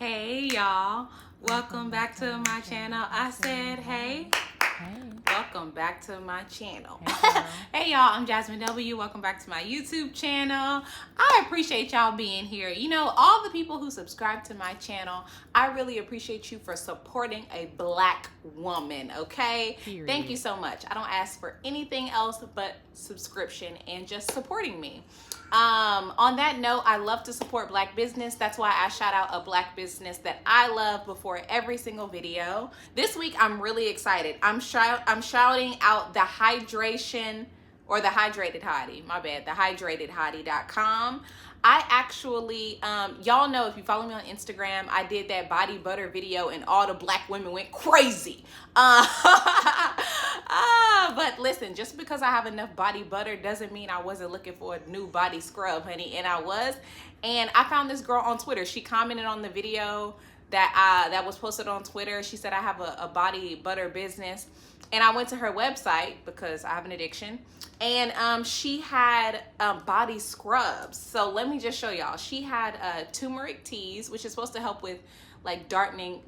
Hey y'all, welcome back to my channel. I said hey. Hey. Welcome back to my channel. Hey, girl. Hey y'all, I'm Jazmyn W. Welcome back to my YouTube channel. I appreciate y'all being here. You know, all the people who subscribe to my channel, I really appreciate you for supporting a Black woman, okay? Period. Thank you so much. I don't ask for anything else but subscription and just supporting me. On that note, I love to support Black business. That's why I shout out a Black business that I love before every single video. This week, I'm really excited. I'm shouting out the hydration, or the hydrated hottie, my bad, the hydratedhottie.com. I actually, y'all know if you follow me on Instagram, I did that body butter video and all the Black women went crazy. But listen, just because I have enough body butter doesn't mean I wasn't looking for a new body scrub, honey, and I was. And I found this girl on Twitter. She commented on the video that was posted on Twitter. She said I have a body butter business. And I went to her website because I have an addiction. And she had body scrubs. So let me just show y'all. She had turmeric teas, which is supposed to help with like lightening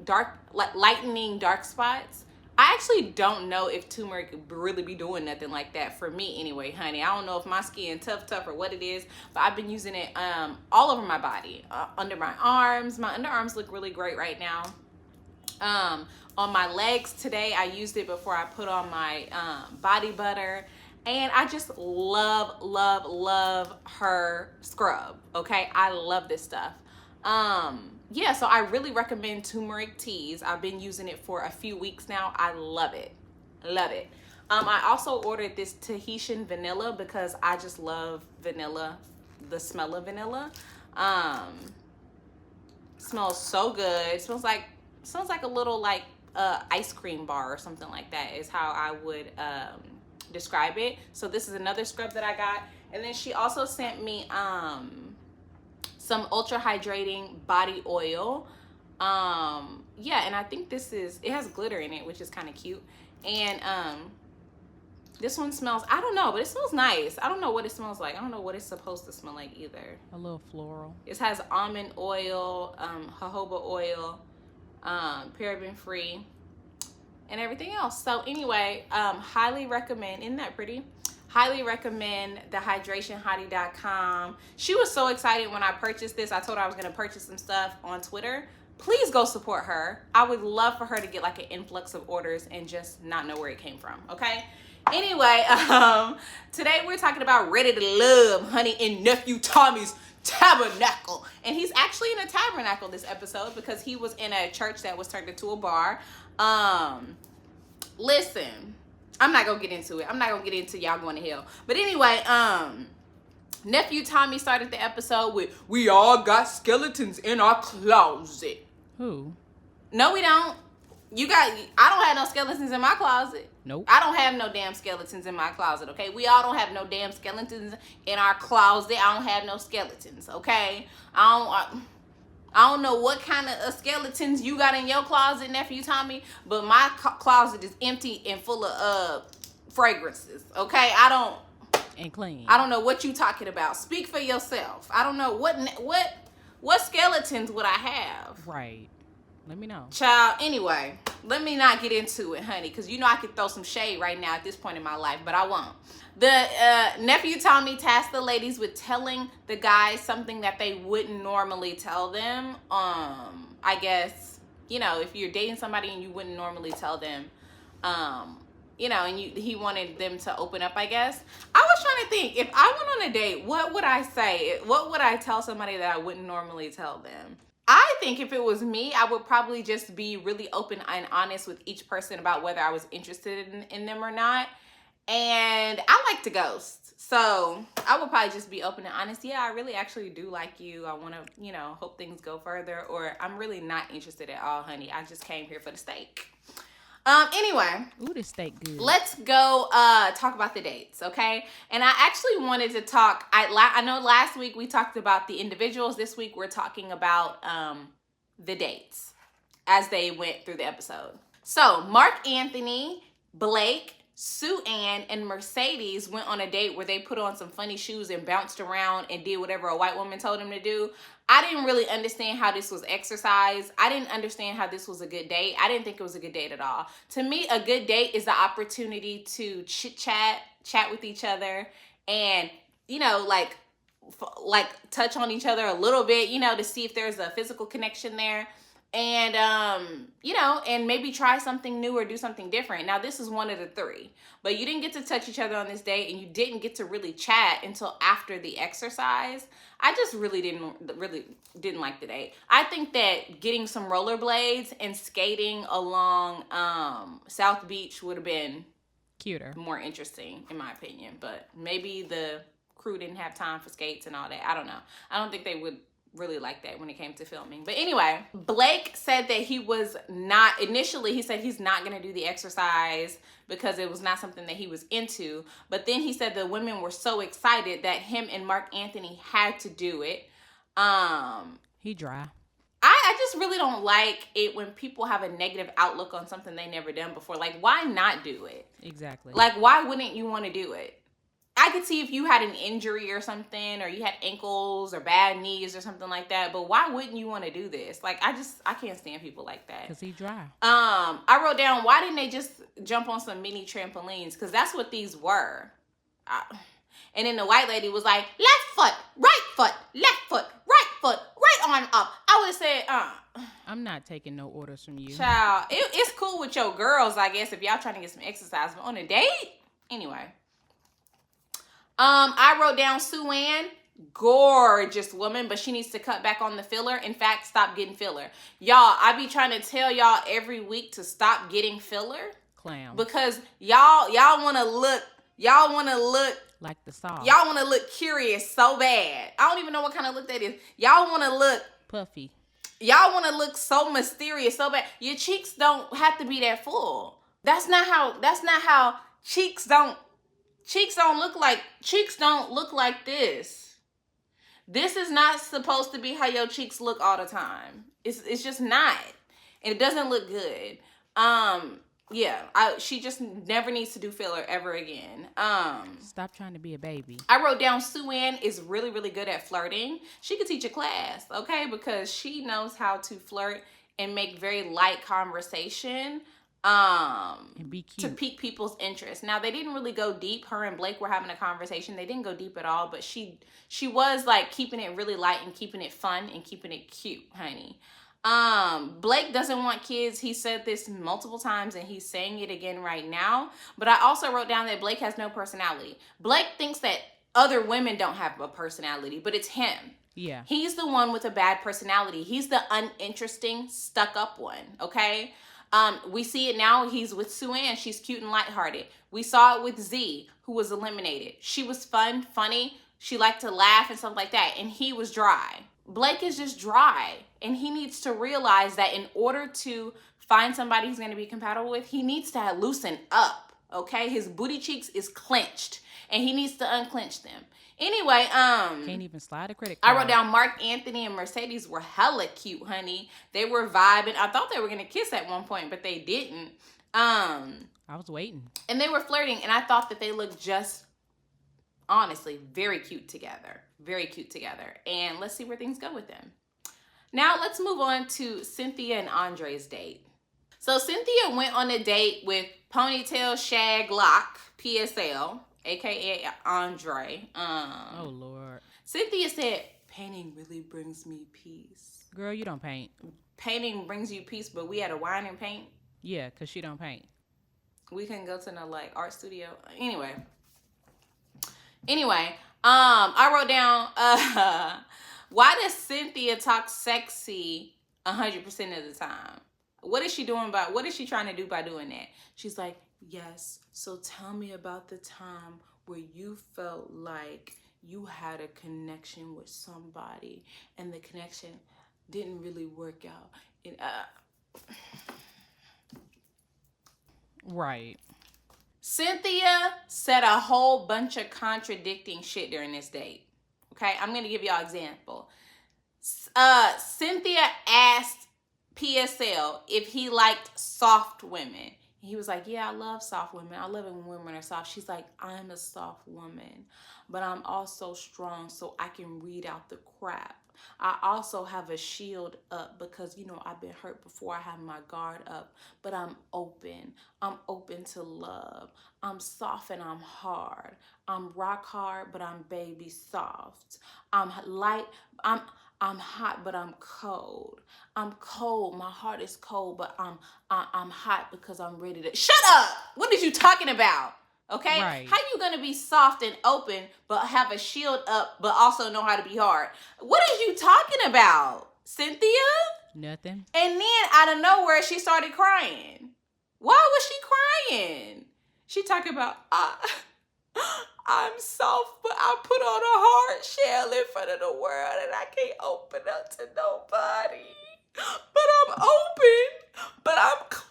dark spots. I actually don't know if turmeric really be doing nothing like that for me anyway, honey. I don't know if my skin tough or what it is, but I've been using it all over my body, under my arms. My underarms look really great right now. On my legs today, I used it before I put on my body butter. And I just love her scrub, okay? I love this stuff. Yeah, so I really recommend turmeric teas. I've been using it for a few weeks now. I love it. Love it. I also ordered this Tahitian vanilla because I just love vanilla, the smell of vanilla. Smells so good. It smells like a little like ice cream bar or something like that is how I would describe it. So this is another scrub that I got. And then she also sent me some ultra hydrating body oil. Yeah, and I think it has glitter in it, which is kind of cute. And this one smells, I don't know, but it smells nice. I don't know what it smells like. I don't know what it's supposed to smell like either. A little floral. It has almond oil, jojoba oil, paraben free, and everything else. So anyway, highly recommend. Isn't that pretty? Highly recommend the hydrationhottie.com. She was so excited when I purchased this. I told her I was going to purchase some stuff on Twitter. Please go support her. I would love for her to get like an influx of orders and just not know where it came from, okay? Anyway, today we're talking about Ready to Love, honey, in Nephew Tommy's tabernacle. And he's actually in a tabernacle this episode because he was in a church that was turned into a bar. Listen, I'm not gonna get into it. I'm not gonna get into y'all going to hell. But anyway, Nephew Tommy started the episode with, "We all got skeletons in our closet." Who? No, we don't. I don't have no skeletons in my closet. Nope. I don't have no damn skeletons in my closet, okay? We all don't have no damn skeletons in our closet. I don't have no skeletons, okay? I don't know what kind of skeletons you got in your closet, Nephew Tommy, but my closet is empty and full of fragrances, okay? And clean. I don't know what you talking about. Speak for yourself. I don't know what skeletons would I have. Right. Let me know. Child, anyway, let me not get into it, honey, because you know I could throw some shade right now at this point in my life, but I won't. The Nephew Tommy tasked the ladies with telling the guys something that they wouldn't normally tell them. I guess, you know, if you're dating somebody and you wouldn't normally tell them, you know, and he wanted them to open up, I guess. I was trying to think, if I went on a date, what would I say? What would I tell somebody that I wouldn't normally tell them? I think if it was me, I would probably just be really open and honest with each person about whether I was interested in them or not. And I like to ghost. So I would probably just be open and honest. Yeah, I really actually do like you. I want to, you know, hope things go further. Or I'm really not interested at all, honey. I just came here for the steak. Anyway. Ooh, this steak good. Let's go talk about the dates, okay? And I actually wanted to talk, I know last week we talked about the individuals. This week we're talking about the dates as they went through the episode. So Mark Anthony, Blake, Sue Ann and Mercedes went on a date where they put on some funny shoes and bounced around and did whatever a white woman told them to do. I didn't really understand how this was exercise. I didn't understand how this was a good date. I didn't think it was a good date at all. To me, a good date is the opportunity to chit-chat, chat with each other, and, you know, like touch on each other a little bit, you know, to see if there's a physical connection there. And, you know, and maybe try something new or do something different. Now, this is one of the three, but you didn't get to touch each other on this date, and you didn't get to really chat until after the exercise. I just really didn't like the date. I think that getting some rollerblades and skating along South Beach would have been cuter, more interesting, in my opinion. But maybe the crew didn't have time for skates and all that. I don't know. I don't think they would really like that when it came to filming. But anyway, Blake said that he was not, initially he said he's not going to do the exercise because it was not something that he was into. But then he said the women were so excited that him and Mark Anthony had to do it. He dry. I just really don't like it when people have a negative outlook on something they never done before. Like, why not do it? Exactly. Like, why wouldn't you want to do it? I could see if you had an injury or something, or you had ankles or bad knees or something like that, but why wouldn't you want to do this? Like, I can't stand people like that. Because he dry. I wrote down, why didn't they just jump on some mini trampolines? Because that's what these were. And then the white lady was like, left foot, right foot, left foot, right arm up. I would have said, I'm not taking no orders from you. Child, it's cool with your girls, I guess, if y'all trying to get some exercise, but on a date? Anyway. I wrote down Sue Ann, gorgeous woman, but she needs to cut back on the filler. In fact, stop getting filler. Y'all, I be trying to tell y'all every week to stop getting filler. Clown. Because y'all want to look like the sauce. Y'all want to look curious so bad. I don't even know what kind of look that is. Y'all want to look puffy. Y'all want to look so mysterious so bad. Your cheeks don't have to be that full. That's not how cheeks don't look like this. This is not supposed to be how your cheeks look all the time. It's just not. And it doesn't look good. She just never needs to do filler ever again. Stop trying to be a baby. I wrote down Sue Ann is really, really good at flirting. She could teach a class, okay? Because she knows how to flirt and make very light conversation. And be cute. To pique people's interest. Now, they didn't really go deep. Her and Blake were having a conversation. They didn't go deep at all, but she was like keeping it really light and keeping it fun and keeping it cute, honey. Blake doesn't want kids. He said this multiple times and he's saying it again right now. But I also wrote down that Blake has no personality. Blake thinks that other women don't have a personality, but it's him. Yeah. He's the one with a bad personality. He's the uninteresting, stuck-up one, okay? We see it now. He's with Sue Ann. She's cute and lighthearted. We saw it with Z, who was eliminated. She was fun, funny. She liked to laugh and stuff like that. And he was dry. Blake is just dry. And he needs to realize that in order to find somebody he's going to be compatible with, he needs to loosen up, okay? His booty cheeks is clenched. And he needs to unclench them. Anyway, can't even slide a credit card. I wrote down Mark Anthony and Mercedes were hella cute, honey. They were vibing. I thought they were gonna kiss at one point, but they didn't. I was waiting. And they were flirting, and I thought that they looked just honestly very cute together. Very cute together. And let's see where things go with them. Now let's move on to Cynthia and Andre's date. So Cynthia went on a date with Ponytail Shag Lock, PSL, aka Andre. Oh Lord. Cynthia said, painting really brings me peace. Girl, you don't paint. Painting brings you peace, but we had a wine and paint. Yeah, because she don't paint. We couldn't go to no like art studio. Anyway, I wrote down, why does Cynthia talk sexy 100% of the time? What is she trying to do by doing that? She's like, yes, so tell me about the time where you felt like you had a connection with somebody and the connection didn't really work out. Right. Cynthia said a whole bunch of contradicting shit during this date. Okay, I'm going to give y'all an example. Cynthia asked PSL if he liked soft women. He was like, yeah, I love soft women. I love it when women are soft. She's like, I'm a soft woman, but I'm also strong so I can weed out the crap. I also have a shield up because, I've been hurt before. I have my guard up, but I'm open. I'm open to love. I'm soft and I'm hard. I'm rock hard, but I'm baby soft. I'm light. I'm hot, but I'm cold. I'm cold. My heart is cold, but I'm hot because I'm ready to. Shut up! What are you talking about? Okay? Right. How you gonna be soft and open, but have a shield up, but also know how to be hard? What are you talking about, Cynthia? Nothing. And then out of nowhere, she started crying. Why was she crying? She talking about, I'm soft, but I put on a hard shell in front of the world and I can't open up to nobody. But I'm open, but I'm closed.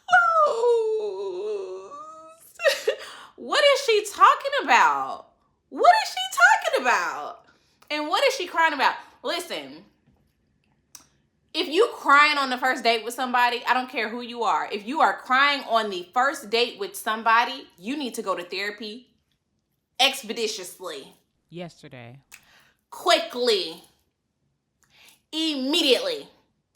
What is she talking about? What is she talking about? And what is she crying about? Listen, if you crying on the first date with somebody, I don't care who you are. If you are crying on the first date with somebody, you need to go to therapy expeditiously. Yesterday. Quickly. Immediately.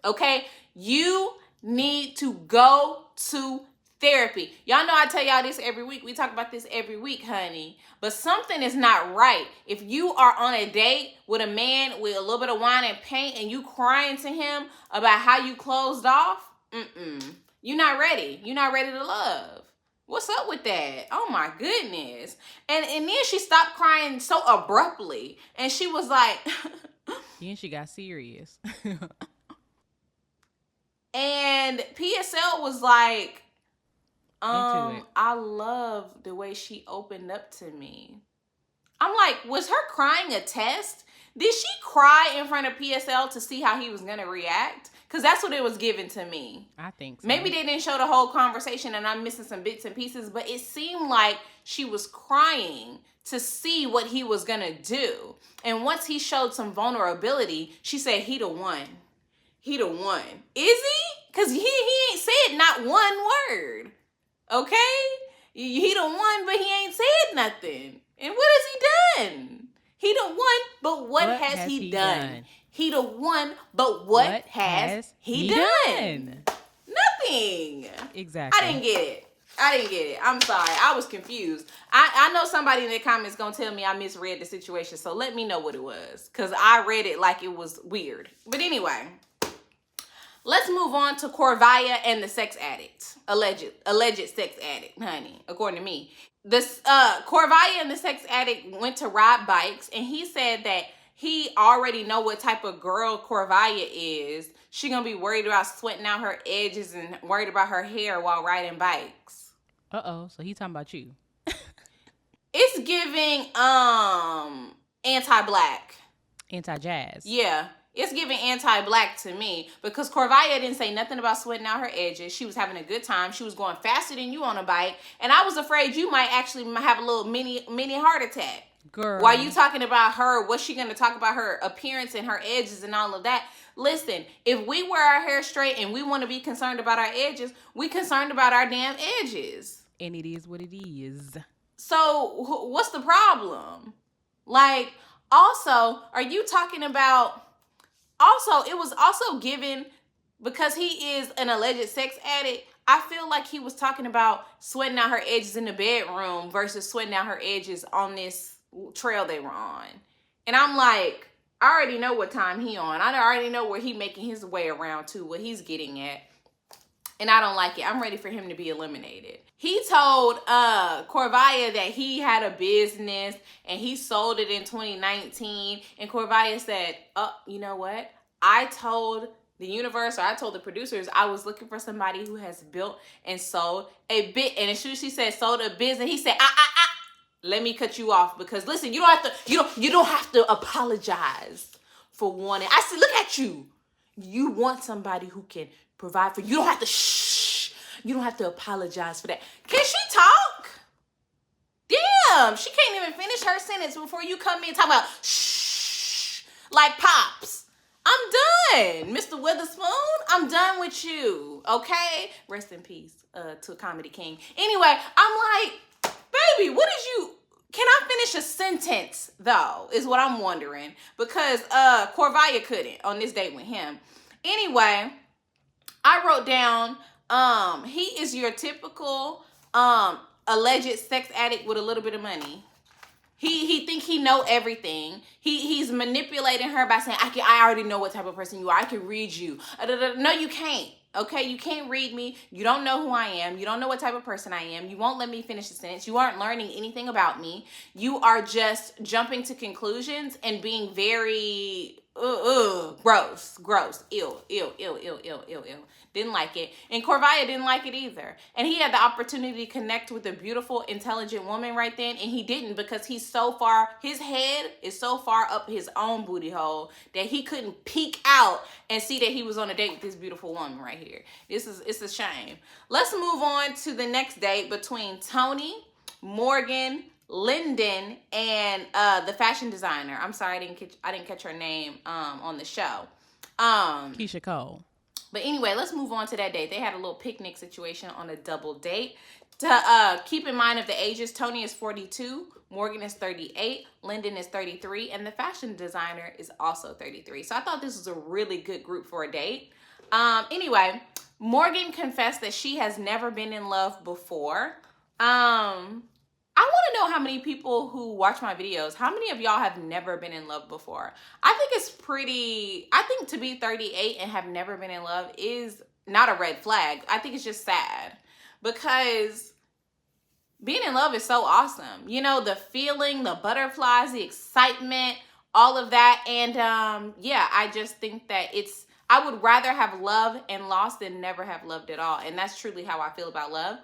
Okay? You need to go to therapy. Y'all know I tell y'all this every week. We talk about this every week, honey. But something is not right. If you are on a date with a man with a little bit of wine and paint and you crying to him about how you closed off, you're not ready. You're not ready to love. What's up with that? Oh my goodness. And then she stopped crying so abruptly. And she was like... Then she got serious. And PSL was like... Into it. I love the way she opened up to me. I'm like, was her crying a test? Did she cry in front of PSL to see how he was going to react? Because that's what it was given to me. I think so. Maybe they didn't show the whole conversation and I'm missing some bits and pieces, but it seemed like she was crying to see what he was going to do. And once he showed some vulnerability, she said, he the one. He the one. Is he? Because he ain't said not one word. Okay? He the one, but he ain't said nothing. And what has he done? He the one, but what has he done? He the one, but what has he done? Nothing. Exactly. I didn't get it. I'm sorry. I was confused. I know somebody in the comments gonna tell me I misread the situation, so let me know what it was. Because I read it like it was weird. But anyway... Let's move on to Corvaya and the sex addict. Alleged sex addict, honey, according to me. This Corvaya and the sex addict went to ride bikes, and he said that he already know what type of girl Corvaya is. She gonna be worried about sweating out her edges and worried about her hair while riding bikes. Uh-oh, so he talking about you. It's giving anti-black. Anti-jazz. Yeah. It's giving anti-black to me because Corvaya didn't say nothing about sweating out her edges. She was having a good time. She was going faster than you on a bike. And I was afraid you might actually have a little mini heart attack. Girl. While you talking about her, what's she going to talk about her appearance and her edges and all of that? Listen, if we wear our hair straight and we want to be concerned about our edges, we concerned about our damn edges. And it is what it is. So what's the problem? Like, also, are you talking about... Also, it was also given, because he is an alleged sex addict, I feel like he was talking about sweating out her edges in the bedroom versus sweating out her edges on this trail they were on. And I'm like, I already know what time he on. I already know where he making his way around to, what he's getting at. And I don't like it. I'm ready for him to be eliminated. He told Corvaya that he had a business and he sold it in 2019. And Corvaya said, oh, you know what? I told the universe, or I told the producers, I was looking for somebody who has built and sold a bit. And as soon as she said sold a business, he said, let me cut you off, because listen, you don't have to apologize for wanting. I said, look at you. You want somebody who can provide for you. You don't have to You don't have to apologize for that. Can she talk? Damn, she can't even finish her sentence before you come in talking about shh, like Pops. I'm done, Mr. Witherspoon. I'm done with you. Okay? Rest in peace to Comedy King. Anyway, I'm like, baby, what did you... Can I finish a sentence, though, is what I'm wondering. Because Corvaya couldn't on this date with him. Anyway, I wrote down, he is your typical alleged sex addict with a little bit of money. He think he know everything. He's manipulating her by saying, I already know what type of person you are. I can read you. No, you can't. Okay, you can't read me. You don't know who I am. You don't know what type of person I am. You won't let me finish the sentence. You aren't learning anything about me. You are just jumping to conclusions and being very gross, ill. Didn't like it. And Corvaya didn't like it either. And he had the opportunity to connect with a beautiful, intelligent woman right then, and he didn't because his head is so far up his own booty hole that he couldn't peek out and see that he was on a date with this beautiful woman right here. It's a shame. Let's move on to the next date between Tony, Morgan, Lyndon, and the fashion designer. I'm sorry, I didn't catch her name on the show. Keisha Cole. But anyway, let's move on to that date. They had a little picnic situation on a double date. To keep in mind of the ages, Tony is 42, Morgan is 38, Lyndon is 33, and the fashion designer is also 33. So I thought this was a really good group for a date. Anyway, Morgan confessed that she has never been in love before. I want to know how many people who watch my videos, how many of y'all have never been in love before? I think to be 38 and have never been in love is not a red flag. I think it's just sad because being in love is so awesome. You know, the feeling, the butterflies, the excitement, all of that. And yeah, I just think that I would rather have loved and lost than never have loved at all. And that's truly how I feel about love.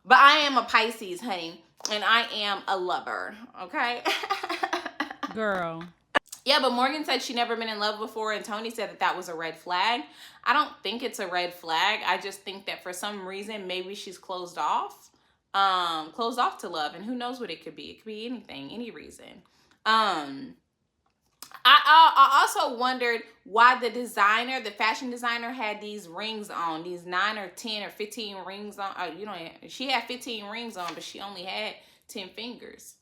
But I am a Pisces, honey. And I am a lover, okay? Girl. Yeah, but Morgan said she never been in love before, and Tony said that was a red flag. I don't think it's a red flag. I just think that for some reason, maybe she's closed off to love, and who knows what it could be. It could be anything, any reason. I also wondered why the fashion designer had these rings on, these 9 or 10 or 15 rings on. She had 15 rings on, but she only had 10 fingers.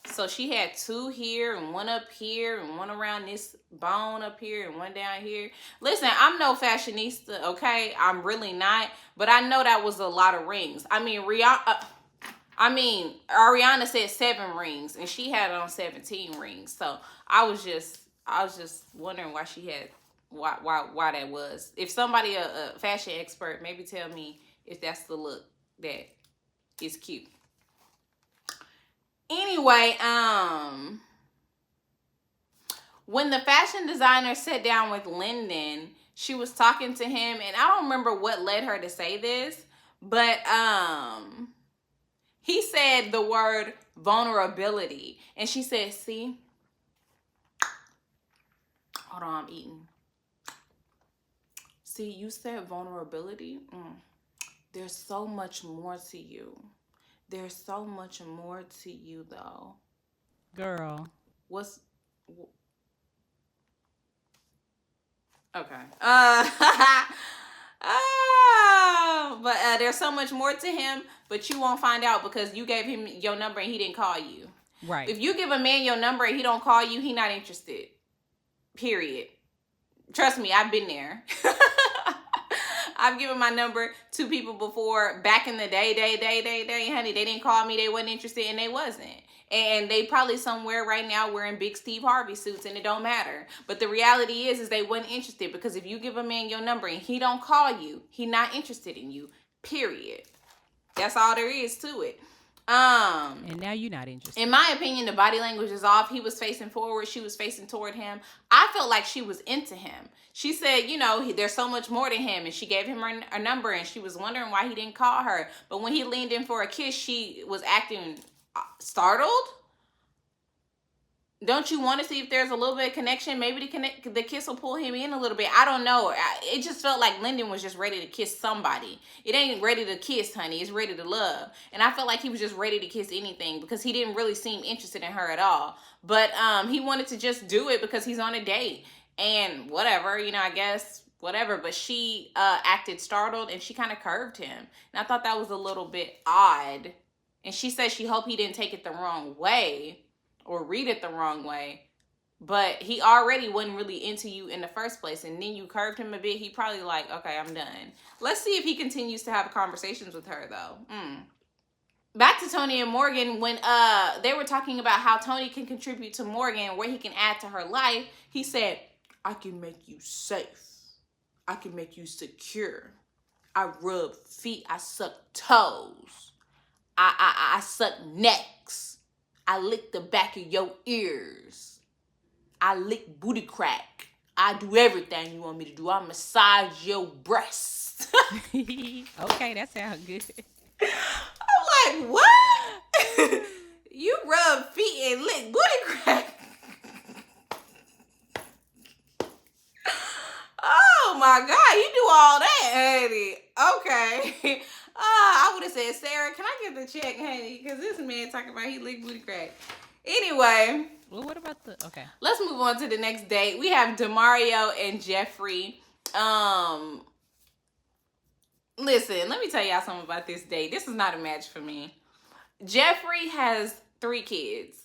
So she had 2 here and 1 up here and 1 around this bone up here and 1 down here. Listen, I'm no fashionista, okay? I'm really not, but I know that was a lot of rings. Ariana said 7 rings, and she had on 17 rings. So I was just wondering why she had why that was. If somebody a fashion expert, maybe tell me if that's the look that is cute. Anyway, when the fashion designer sat down with Lyndon, she was talking to him, and I don't remember what led her to say this, but he said the word vulnerability. And she said, see, hold on, I'm eating. See, you said vulnerability. There's so much more to you. There's so much more to you, though. Girl. Okay. But there's so much more to him, but you won't find out because you gave him your number and he didn't call you. Right. If you give a man your number and he don't call you, he not interested. Period. Trust me, I've been there. I've given my number to people before back in the day, honey. They didn't call me. They wasn't interested, and they wasn't. And they probably somewhere right now wearing big Steve Harvey suits, and it don't matter. But the reality is they wasn't interested, because if you give a man your number and he don't call you, he not interested in you. Period. That's all there is to it. And now you're not interested. In my opinion, the body language is off. He was facing forward. She was facing toward him. I felt like she was into him. She said, there's so much more to him. And she gave him her number, and she was wondering why he didn't call her. But when he leaned in for a kiss, she was acting startled. Don't you want to see if there's a little bit of connection? Maybe the kiss will pull him in a little bit. I don't know. It just felt like Lyndon was just ready to kiss somebody. It ain't ready to kiss, honey. It's ready to love. And I felt like he was just ready to kiss anything because he didn't really seem interested in her at all. But he wanted to just do it because he's on a date. And whatever, I guess, whatever. But she acted startled and she kind of curved him. And I thought that was a little bit odd. And she said she hoped he didn't take it the wrong way or read it the wrong way. But he already wasn't really into you in the first place. And then you curved him a bit. He probably like, okay, I'm done. Let's see if he continues to have conversations with her, though. Back to Tony and Morgan. When they were talking about how Tony can contribute to Morgan, where he can add to her life, he said, I can make you safe. I can make you secure. I rub feet. I suck toes. I suck necks. I lick the back of your ears. I lick booty crack. I do everything you want me to do. I massage your breasts. Okay, that sounds good. I'm like, what? You rub feet and lick booty crack? Oh my God, you do all that, honey. Okay. I would have said, Sarah, can I get the check, honey? Because this man talking about he licked booty crack. Anyway. Well, what about okay. Let's move on to the next date. We have Demario and Jeffrey. Listen, let me tell y'all something about this date. This is not a match for me. Jeffrey has 3 kids.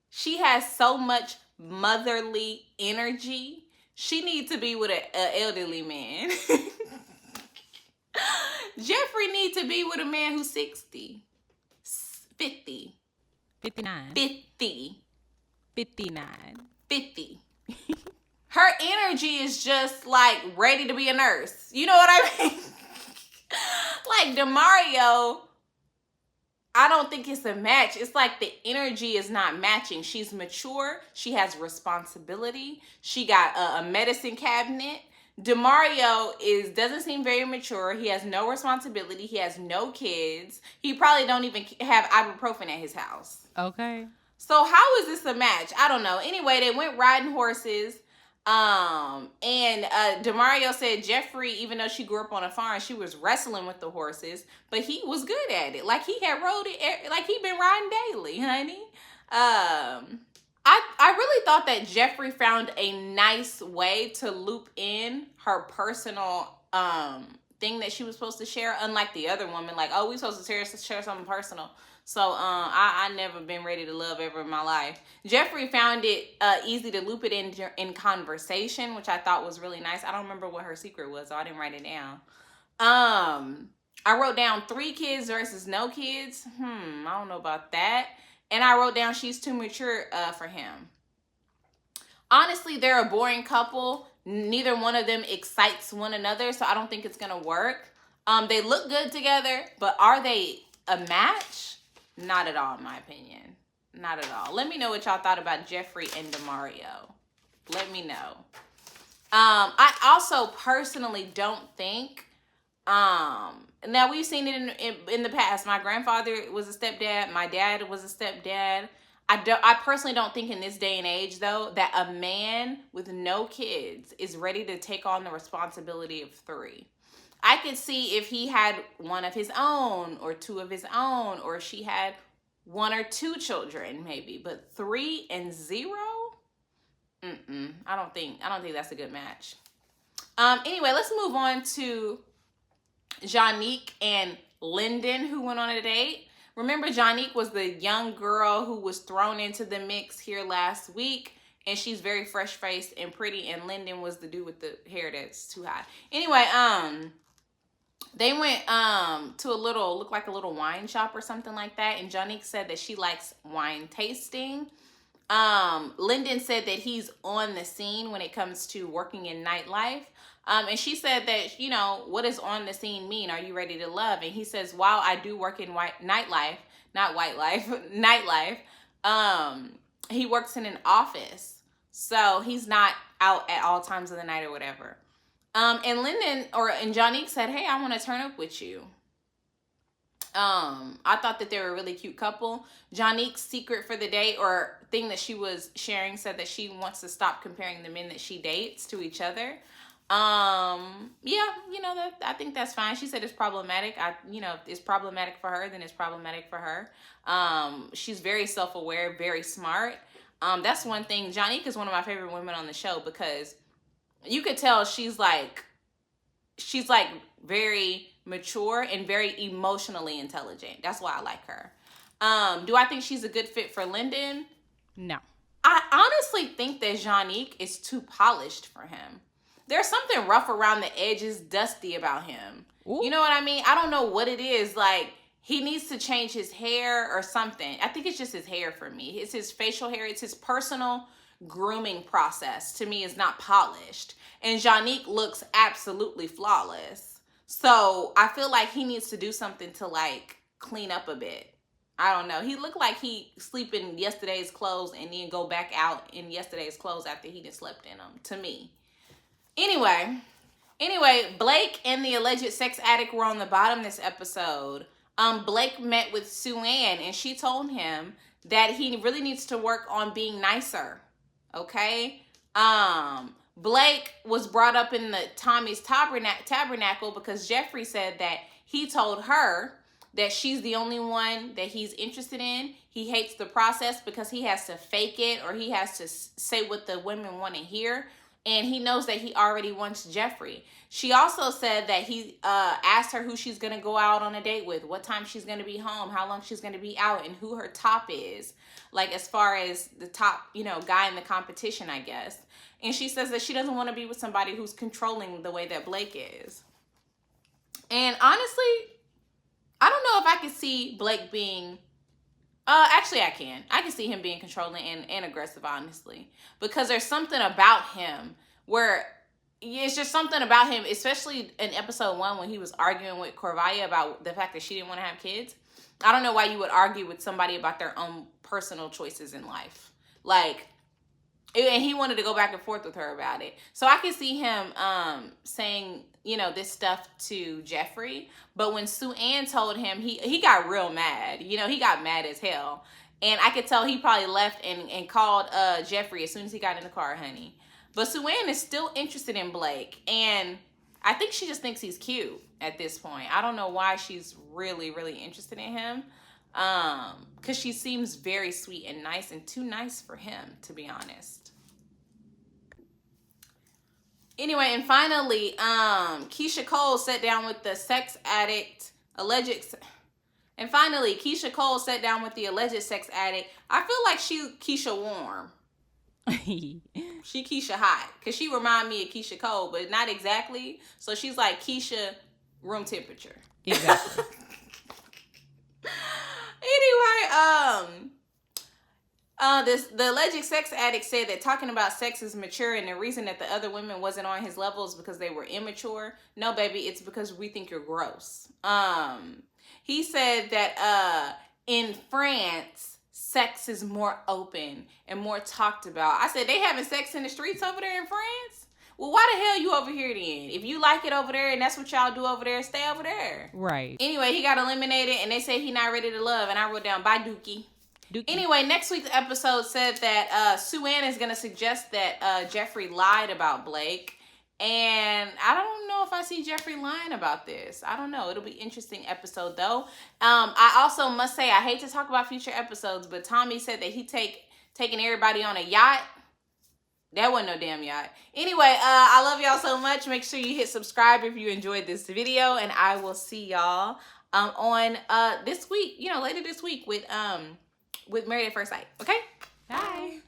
She has so much motherly energy. She needs to be with an elderly man. Jeffrey needs to be with a man who's 60. 50. 59. 50. 59. 50. Her energy is just like ready to be a nurse. You know what I mean? Like Demario, I don't think it's a match. It's like the energy is not matching. She's mature. She has responsibility. She got a medicine cabinet. Demario doesn't seem very mature. He has no responsibility. He has no kids. He probably don't even have ibuprofen at his house. Okay. So how is this a match? I don't know. Anyway, they went riding horses. And Demario said Jeffrey, even though she grew up on a farm, she was wrestling with the horses, but he was good at it. Like he had rode it, like he'd been riding daily, honey. I really thought that Jeffrey found a nice way to loop in her personal thing that she was supposed to share, unlike the other woman. Like, oh, we supposed to share something personal. So I never been ready to love ever in my life. Jeffrey found it easy to loop it in conversation, which I thought was really nice. I don't remember what her secret was, so I didn't write it down. I wrote down 3 kids versus no kids. I don't know about that. And I wrote down she's too mature for him. Honestly, they're a boring couple. Neither one of them excites one another, so I don't think it's gonna work. They look good together, but are they a match? Not at all, in my opinion. Not at all. Let me know what y'all thought about Jeffrey and Demario. Let me know. I also personally don't think, now we've seen it in the past. My grandfather was a stepdad. My dad was a stepdad. I personally don't think in this day and age, though, that a man with no kids is ready to take on the responsibility of 3. I could see if he had 1 of his own or 2 of his own, or she had 1 or 2 children maybe, but 3 and 0? I don't think that's a good match. Anyway, let's move on to Janique and Lyndon, who went on a date. Remember, Janique was the young girl who was thrown into the mix here last week, and she's very fresh-faced and pretty, and Lyndon was the dude with the hair that's too high. Anyway, they went to looked like a little wine shop or something like that, and Janique said that she likes wine tasting. Lyndon said that he's on the scene when it comes to working in nightlife. And she said that, what does on the scene mean? Are you ready to love? And he says, while I do work in nightlife, he works in an office. So he's not out at all times of the night or whatever. And Lyndon and Janique said, hey, I want to turn up with you. I thought that they were a really cute couple. Janique's secret for the day or thing that she was sharing said that she wants to stop comparing the men that she dates to each other. I think that's fine. She said it's problematic. If it's problematic for her, then it's problematic for her. She's very self-aware, very smart. That's one thing. Janique is one of my favorite women on the show because you could tell she's like very mature and very emotionally intelligent. That's why I like her. Do I think she's a good fit for Lyndon? No. I honestly think that Janique is too polished for him. There's something rough around the edges, dusty about him. Ooh. You know what I mean? I don't know what it is. Like, he needs to change his hair or something. I think it's just his hair for me. It's his facial hair. It's his personal grooming process. To me, is not polished. And Janique looks absolutely flawless. So I feel like he needs to do something to, like, clean up a bit. I don't know. He looked like he sleep in yesterday's clothes and then go back out in yesterday's clothes after he done slept in them, to me. Anyway, Blake and the alleged sex addict were on the bottom this episode. Blake met with Sue Ann and she told him that he really needs to work on being nicer. Okay? Blake was brought up in the Tommy's tabernacle because Jeffrey said that he told her that she's the only one that he's interested in. He hates the process because he has to fake it or he has to say what the women want to hear. And he knows that he already wants Jeffrey. She also said that he asked her who she's going to go out on a date with, what time she's going to be home, how long she's going to be out, and who her top is. Like, as far as the top, guy in the competition, I guess. And she says that she doesn't want to be with somebody who's controlling the way that Blake is. And honestly, I don't know if I could see Blake being... actually, I can. I can see him being controlling and aggressive, honestly. Because there's something about him where... It's just something about him, especially in episode 1 when he was arguing with Corvaya about the fact that she didn't want to have kids. I don't know why you would argue with somebody about their own personal choices in life. Like... And he wanted to go back and forth with her about it. So I could see him saying, this stuff to Jeffrey. But when Sue Ann told him, he got real mad. He got mad as hell. And I could tell he probably left and called Jeffrey as soon as he got in the car, honey. But Sue Ann is still interested in Blake. And I think she just thinks he's cute at this point. I don't know why she's really, really interested in him. Because she seems very sweet and nice and too nice for him, to be honest. Anyway, and finally, Keisha Cole sat down with the sex addict, and finally, Keisha Cole sat down with the alleged sex addict. I feel like she Keisha warm. She Keisha hot. Because she remind me of Keisha Cole, but not exactly. So she's like Keisha room temperature. Exactly. Anyway, the alleged sex addict said that talking about sex is mature and the reason that the other women wasn't on his level is because they were immature. No, baby, it's because we think you're gross. He said that in France, sex is more open and more talked about. I said, they having sex in the streets over there in France? Well, why the hell you over here then? If you like it over there and that's what y'all do over there, stay over there. Right. Anyway, he got eliminated and they say he not ready to love. And I wrote down, bye, Dookie. Anyway, next week's episode said that Sue Ann is going to suggest that Jeffrey lied about Blake. And I don't know if I see Jeffrey lying about this. I don't know. It'll be an interesting episode, though. I also must say, I hate to talk about future episodes, but Tommy said that he taking everybody on a yacht. That wasn't no damn yacht. Anyway, I love y'all so much. Make sure you hit subscribe if you enjoyed this video. And I will see y'all on this week, later this week with Married at First Sight. Okay? Bye.